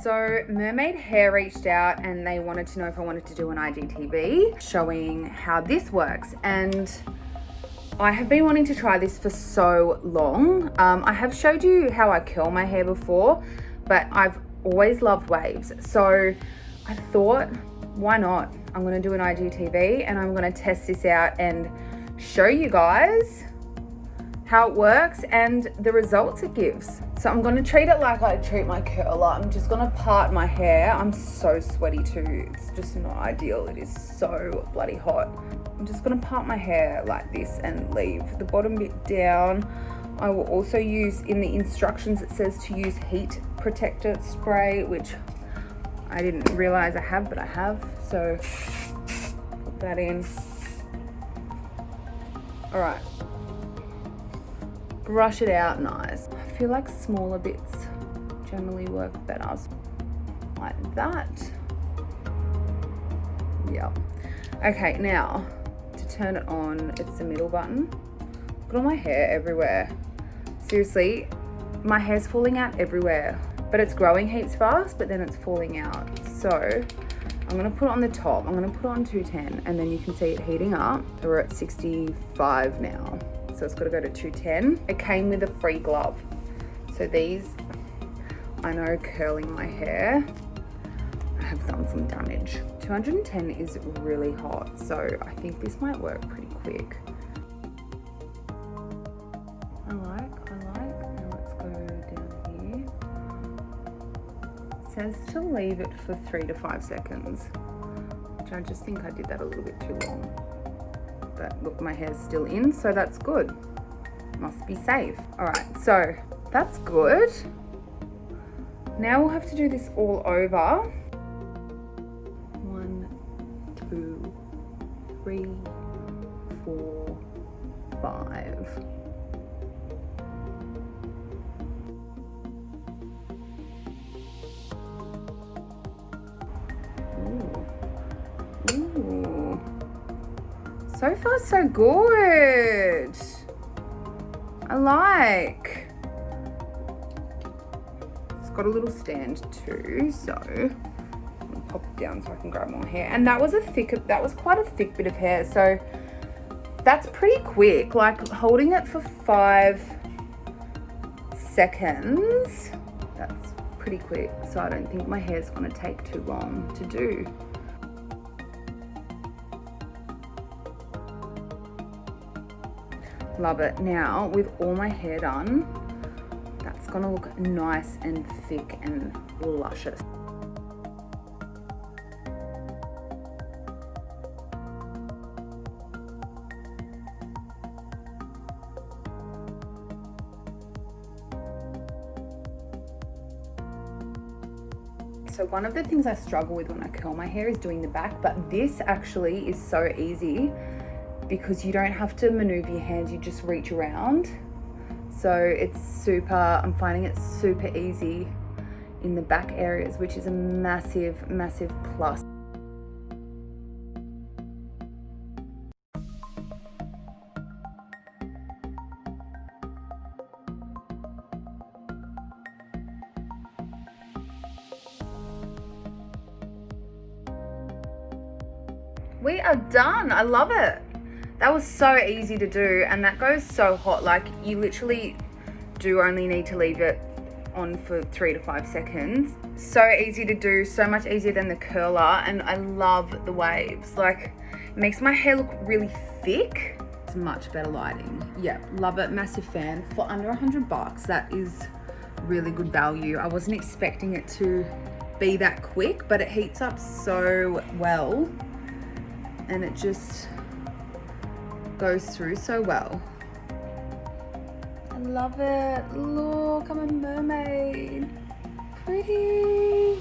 So Mermade Hair reached out and they wanted to know if I wanted to do an IGTV showing how this works. And I have been wanting to try this for so long. I have showed you how I curl my hair before, but I've always loved waves. So I thought, why not? I'm gonna do an IGTV and I'm gonna test this out and show you guys how it works and the results it gives. So I'm gonna treat it like I treat my curler. I'm just gonna part my hair. I'm so sweaty too. It's just not ideal. It is so bloody hot. I'm just gonna part my hair like this and leave the bottom bit down. I will also use, in the instructions it says to use heat protectant spray, which I didn't realize I have, but I have. So put that in. All right. Brush it out nice. I feel like smaller bits generally work better. Like that. Yep. Okay, now to turn it on, it's the middle button. Look at all my hair everywhere. Seriously, my hair's falling out everywhere, but it's growing heaps fast, but then it's falling out. So I'm gonna put it on the top. I'm gonna put it on 210 and then you can see it heating up. We're at 65 now. So it's got to go to 210. It came with a free glove. So these, I know curling my hair, I have done some damage. 210 is really hot, so I think this might work pretty quick. I like. Now let's go down here. It says to leave it for 3 to 5 seconds, which I just think I did that a little bit too long. But look, my hair's still in, so that's good. Must be safe. All right, so that's good. Now we'll have to do this all over. 1, 2, 3, 4, 5. Ooh. So far, so good. I like. It's got a little stand too, so I'm gonna pop it down so I can grab more hair. And that was quite a thick bit of hair, so that's pretty quick. Like holding it for 5 seconds, that's pretty quick. So I don't think my hair's gonna take too long to do. Love it. Now with all my hair done, that's gonna look nice and thick and luscious. So one of the things I struggle with when I curl my hair is doing the back, but this actually is so easy because you don't have to maneuver your hands, you just reach around. So it's I'm finding it super easy in the back areas, which is a massive, massive plus. We are done. I love it. That was so easy to do, and that goes so hot. Like you literally do only need to leave it on for 3 to 5 seconds. So easy to do, so much easier than the curler, and I love the waves. Like it makes my hair look really thick. It's much better lighting. Yeah, love it, massive fan. For under $100, that is really good value. I wasn't expecting it to be that quick, but it heats up so well and it just goes through so well. I love it. Look, I'm a mermaid. Pretty.